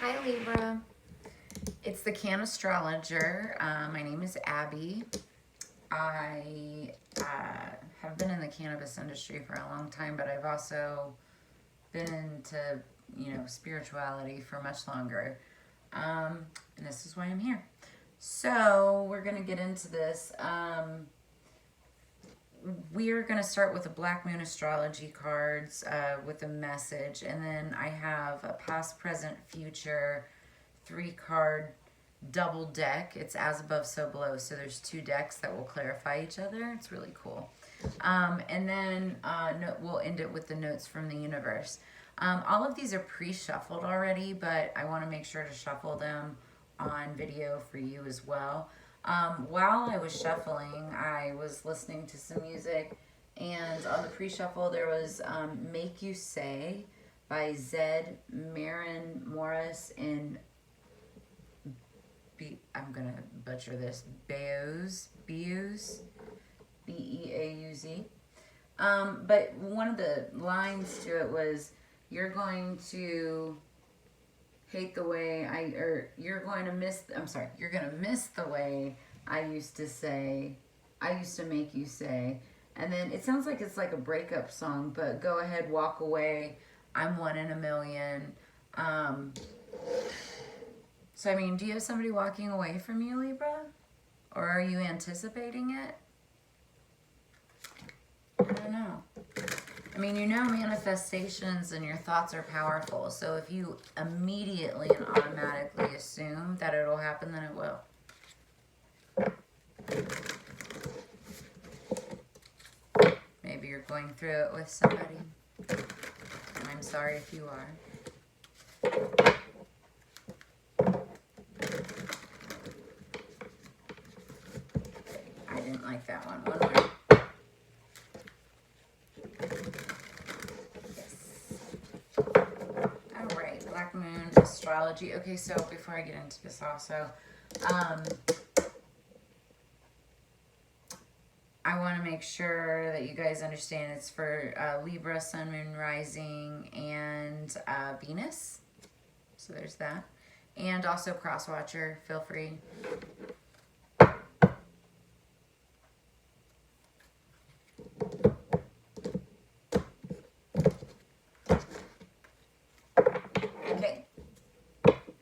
Hi Libra, it's the Cannastrologer. My name is Abby. I have been in the cannabis industry for a long time, but I've also been into, spirituality for much longer. And this is why I'm here. So we're going to get into this. We're going to start with the Black Moon Astrology cards with a message. And then I have a past, present, future 3-card double deck. It's as above, so below. So there's 2 decks that will clarify each other. It's really cool. And then we'll end it with the notes from the universe. All of these are pre-shuffled already, but I want to make sure to shuffle them on video for you as well. While I was shuffling, I was listening to some music, and on the pre-shuffle there was Make You Say by Zed, Marin Morris, and I'm going to butcher this, Beauz, Beauz, B-E-A-U-Z. But one of the lines to it was, you're going to hate the way you're going to miss the way I used to say, I used to make you say. And then it sounds like it's like a breakup song, but go ahead, walk away, I'm 1 in a million. So, I mean, do you have somebody walking away from you, Libra? Or are you anticipating it? I don't know. I mean, manifestations and your thoughts are powerful. So if you immediately and automatically assume that it'll happen, then it will. Maybe you're going through it with somebody. And I'm sorry if you are. I didn't like that one. One more. Black Moon Astrology. Okay, so before I get into this also, I want to make sure that you guys understand it's for Libra, Sun, Moon, Rising, and Venus. So there's that. And also Crosswatcher, feel free.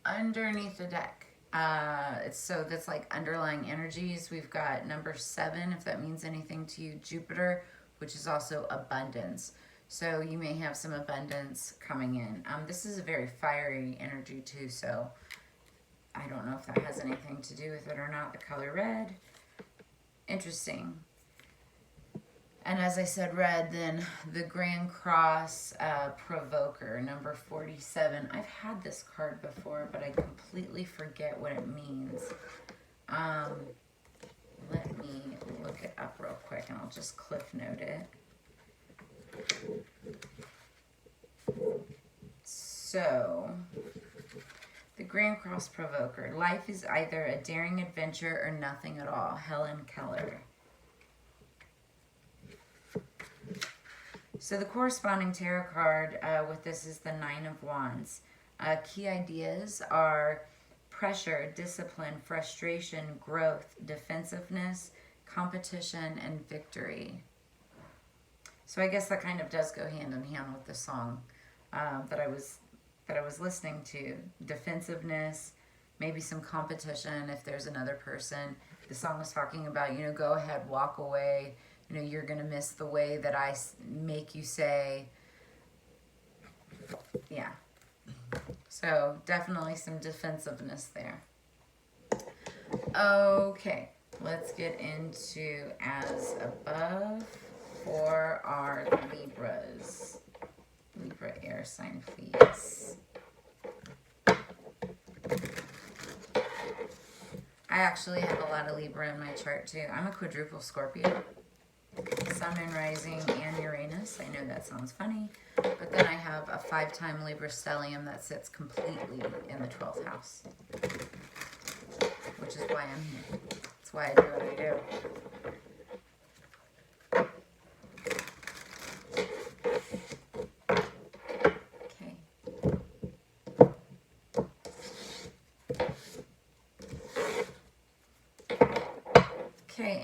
Underneath the deck, that's like underlying energies. We've got number 7, if that means anything to you, Jupiter, which is also abundance. So you may have some abundance coming in. This is a very fiery energy too, so I don't know if that has anything to do with it or not. The color red, interesting. And as I said, red, then the Grand Cross Provoker, number 47. I've had this card before, but I completely forget what it means. Let me look it up real quick, and I'll just cliff note it. So, the Grand Cross Provoker. Life is either a daring adventure or nothing at all. Helen Keller. So the corresponding tarot card with this is the 9 of Wands. Key ideas are pressure, discipline, frustration, growth, defensiveness, competition, and victory. So I guess that kind of does go hand in hand with the song that I was listening to. Defensiveness, maybe some competition if there's another person. The song was talking about, go ahead, walk away. You're going to miss the way that I make you say. Yeah. So definitely some defensiveness there. Okay. Let's get into as above for our Libras. Libra air sign, please. I actually have a lot of Libra in my chart too. I'm a quadruple Scorpio. Sun, Moon, Rising, and Uranus. I know that sounds funny, but then I have a 5-time Libra stellium that sits completely in the 12th house, which is why I'm here. That's why I do what I do. Okay.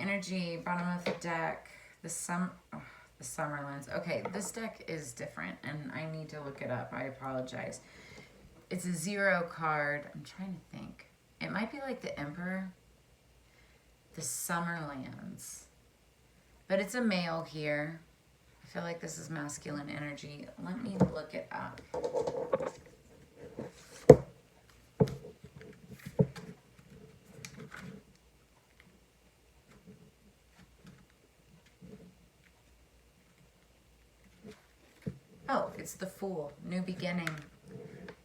energy, bottom of the deck, the Summerlands. Okay, this deck is different, and I need to look it up. I apologize. It's a 0 card. I'm trying to think. It might be like the Emperor. The Summerlands. But it's a male here. I feel like this is masculine energy. Let me look it up. Oh, it's the Fool. New beginning.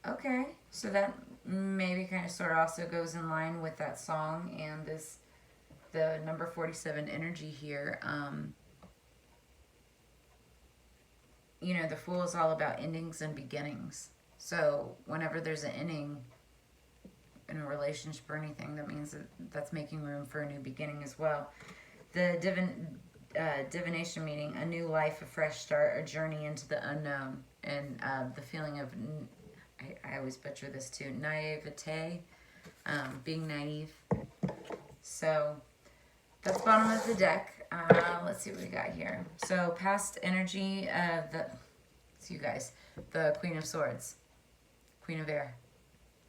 Okay, so that maybe kind of sort of also goes in line with that song and the number 47 energy here. You know, the Fool is all about endings and beginnings. So whenever there's an ending in a relationship or anything, that means that's making room for a new beginning as well. The divination meaning a new life, a fresh start, a journey into the unknown, and the feeling of, I always butcher this too, naivete, being naive. So that's bottom of the deck. Let's see what we got here. So past energy, you guys, the Queen of Swords, Queen of Air.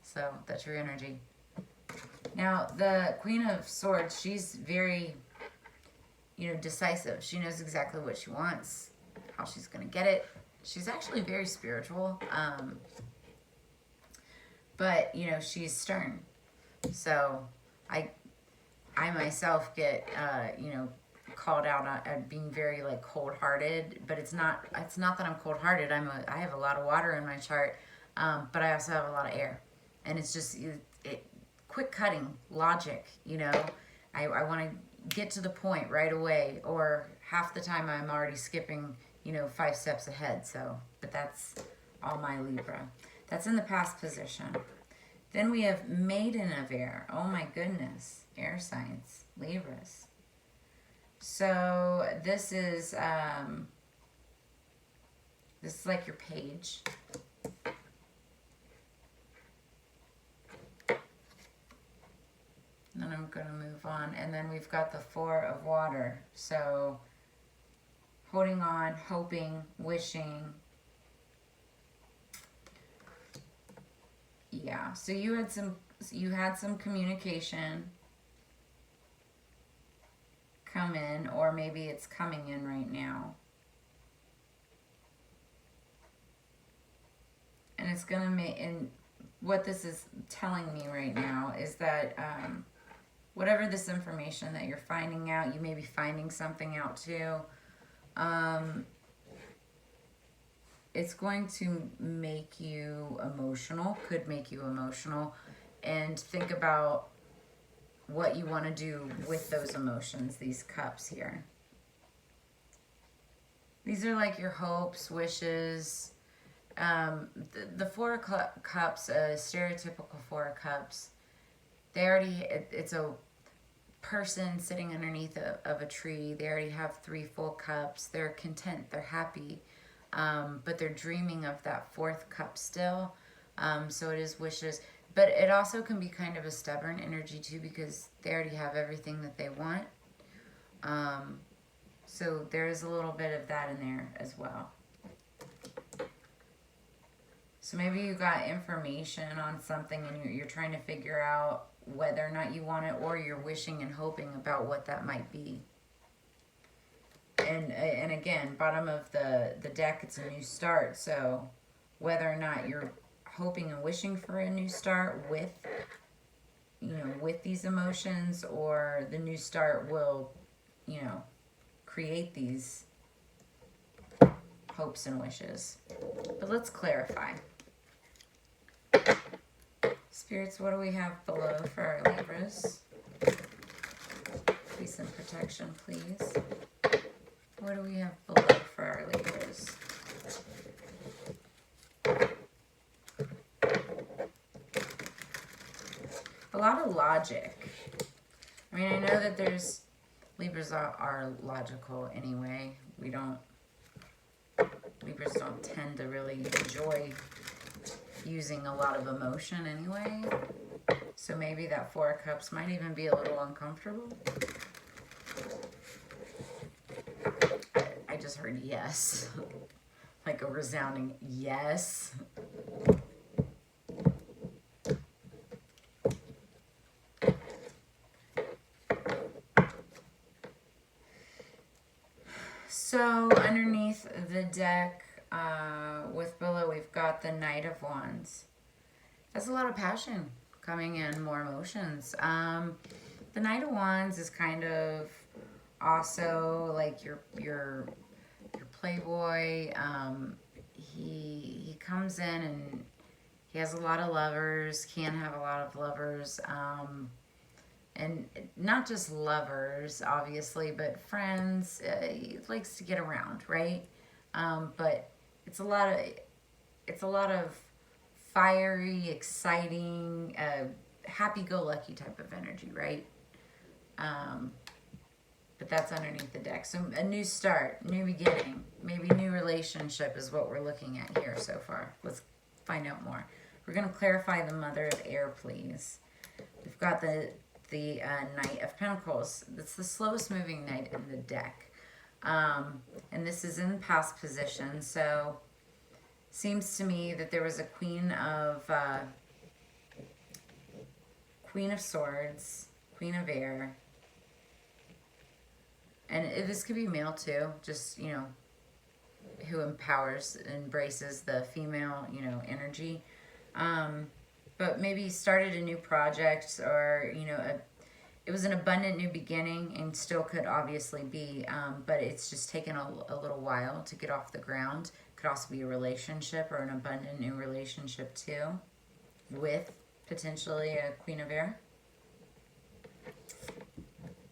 So that's your energy. Now the Queen of Swords, she's very, you know, decisive. She knows exactly what she wants, how she's gonna get it. She's actually very spiritual, but you know, she's stern. So I myself get you know, called out on being very like cold-hearted, but it's not that I'm cold-hearted. I have a lot of water in my chart, but I also have a lot of air, and it's just quick cutting logic. You know, I want to get to the point right away, or half the time I'm already skipping, you know, 5 steps ahead. So, but that's all my Libra. That's in the past position. Then we have Maiden of Air. Oh my goodness, air signs, Libras. So this is like your page. And then I'm going to move on. And then we've got the 4 of Water. So holding on, hoping, wishing. Yeah. So you had some communication come in, or maybe it's coming in right now. And it's going to make, and what this is telling me right now is that whatever this information that you're finding out, you may be finding something out too. It's going to make you emotional, could make you emotional, and think about what you want to do with those emotions, these cups here. These are like your hopes, wishes. The 4 of Cups, stereotypical 4 of Cups, it's a person sitting underneath of a tree. They already have 3 full cups. They're content, they're happy, but they're dreaming of that 4th cup still. So it is wishes. But it also can be kind of a stubborn energy too, because they already have everything that they want. So there is a little bit of that in there as well. So maybe you got information on something and you're trying to figure out whether or not you want it, or you're wishing and hoping about what that might be. And again, bottom of the deck, it's a new start. So whether or not you're hoping and wishing for a new start with, you know, with these emotions, or the new start will, you know, create these hopes and wishes. But let's clarify. Spirits, what do we have below for our Libras? Peace and protection, please. What do we have below for our Libras? A lot of logic. I mean, I know that Libras are logical anyway. Libras don't tend to really enjoy using a lot of emotion anyway. So maybe that 4 of Cups might even be a little uncomfortable. just heard yes. Like a resounding yes. So underneath the deck with below, we've got the Knight of Wands. That's a lot of passion coming in, more emotions. The Knight of Wands is kind of also like your playboy. He comes in and he has a lot of lovers, can have a lot of lovers. And not just lovers, obviously, but friends. He likes to get around, right? But it's a lot of fiery, exciting, happy-go-lucky type of energy, right? But that's underneath the deck. So a new start, new beginning, maybe new relationship is what we're looking at here so far. Let's find out more. We're going to clarify the Mother of Air, please. We've got the Knight of Pentacles. That's the slowest moving knight in the deck. And this is in past position. So seems to me that there was a Queen of Swords, Queen of Air. And this could be male too, just, you know, who empowers, embraces the female, you know, energy. But maybe started a new project, or, you know, it was an abundant new beginning, and still could obviously be, but it's just taken a little while to get off the ground. Could also be a relationship or an abundant new relationship too, with potentially a Queen of Air.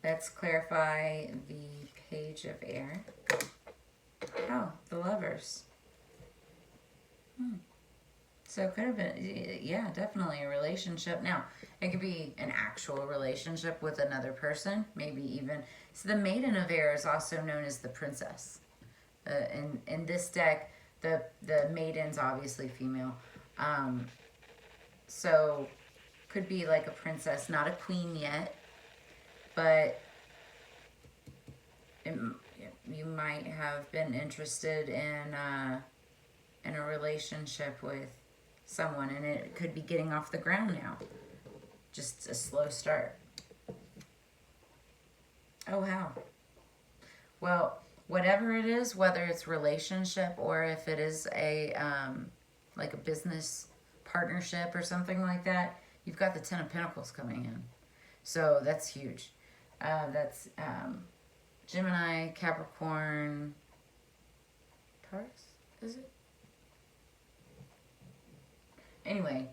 Let's clarify the Page of Air. Oh, the Lovers. So it could have been, yeah, definitely a relationship. Now, it could be an actual relationship with another person, maybe even. So the Maiden of Air is also known as the Princess. In this deck, the Maiden's obviously female. So could be like a princess, not a queen yet, but you might have been interested in a relationship with someone, and it could be getting off the ground now. Just a slow start. Oh, wow. Well, whatever it is, whether it's relationship or if it is a like a business partnership or something like that, you've got the Ten of Pentacles coming in. So that's huge. That's Gemini, Capricorn, Taurus, is it? Anyway,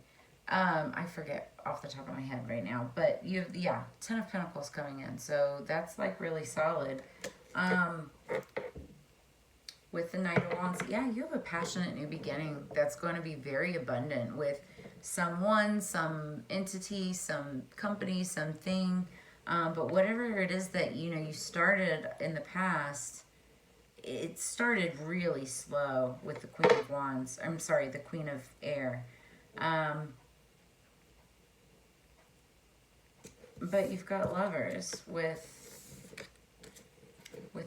I forget off the top of my head right now, but you have, yeah, Ten of Pentacles coming in, so that's like really solid. With the Knight of Wands, yeah, you have a passionate new beginning that's going to be very abundant with someone, some entity, some company, something, but whatever it is that, you know, you started in the past, it started really slow with the Queen of Wands. I'm sorry, the Queen of Air. But you've got Lovers with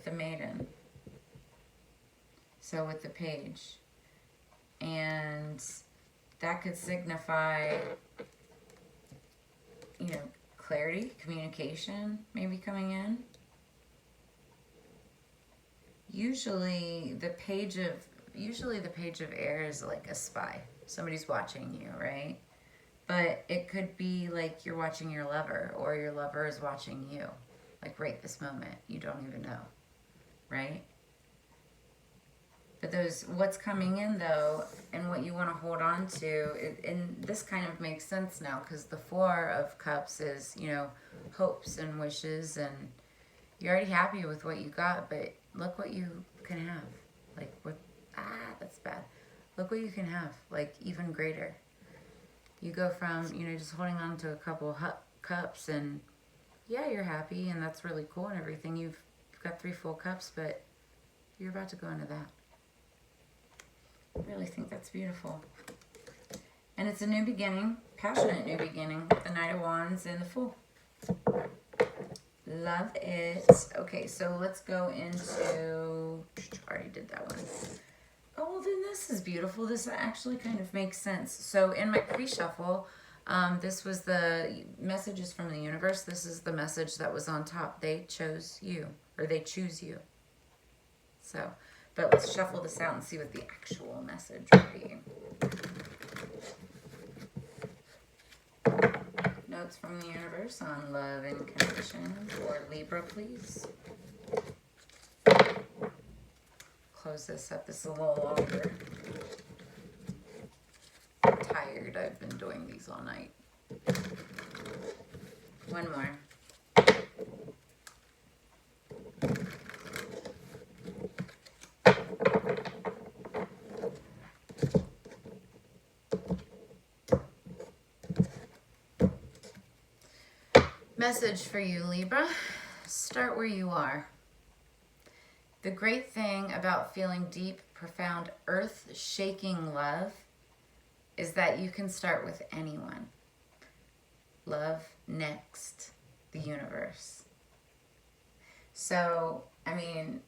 the Maiden. So with the Page. And that could signify, you know, clarity, communication maybe coming in. Usually the Page of Air is like a spy. Somebody's watching you, right? But it could be like you're watching your lover, or your lover is watching you. Like right this moment. You don't even know, right? But what's coming in though, and what you want to hold on to, and this kind of makes sense now, because the Four of Cups is, you know, hopes and wishes, and you're already happy with what you got, but look what you can have. Like, what, that's bad. Look what you can have, like, even greater. You go from, you know, just holding on to a couple cups, and yeah, you're happy, and that's really cool and everything. You've got 3 full cups, but you're about to go into that. I really think that's beautiful. And it's a new beginning, passionate new beginning, with the Knight of Wands and the Fool. Love it. Okay, so let's go into already did that one. Oh, well, then this is beautiful. This actually kind of makes sense. So in my pre-shuffle, this was the messages from the universe. This is the message that was on top. They chose you, or they choose you. So, but let's shuffle this out and see what the actual message would be. Notes from the universe on love and connection for Libra, please. Close this up. This is a little longer. I'm tired. I've been doing these all night. One more. Message for you, Libra. Start where you are. The great thing about feeling deep, profound, earth-shaking love is that you can start with anyone. Love next, the universe. So, I mean,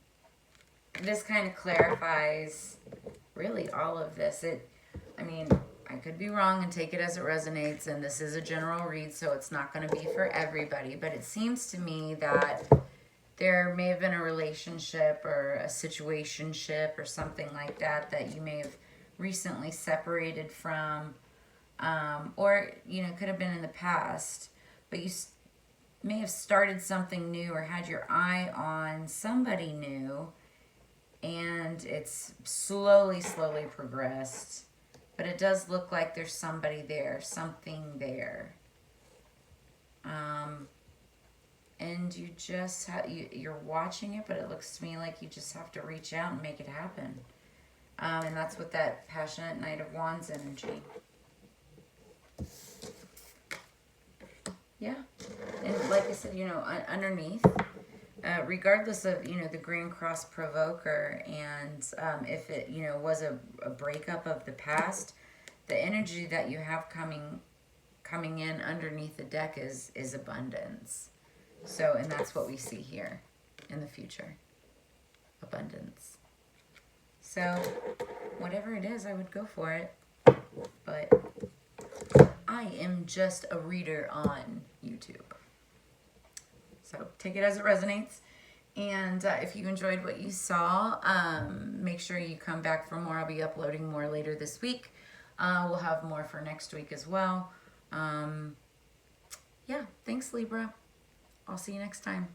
this kind of clarifies really all of this. I could be wrong and take it as it resonates, and this is a general read, so it's not going to be for everybody, but it seems to me that there may have been a relationship or a situationship or something like that that you may have recently separated from, or, you know, could have been in the past, but you may have started something new or had your eye on somebody new, and it's slowly progressed. But it does look like there's somebody there, something there. And you just you're watching it, but it looks to me like you just have to reach out and make it happen. And that's with that passionate Knight of Wands energy. Yeah. And like I said, you know, underneath, regardless of, you know, the Green Cross Provoker, and if it, you know, was a breakup of the past, the energy that you have coming in underneath the deck is abundance. So, and that's what we see here in the future. Abundance. So, whatever it is, I would go for it. But I am just a reader on YouTube. So, take it as it resonates. And if you enjoyed what you saw, make sure you come back for more. I'll be uploading more later this week. We'll have more for next week as well. Yeah, thanks, Libra. I'll see you next time.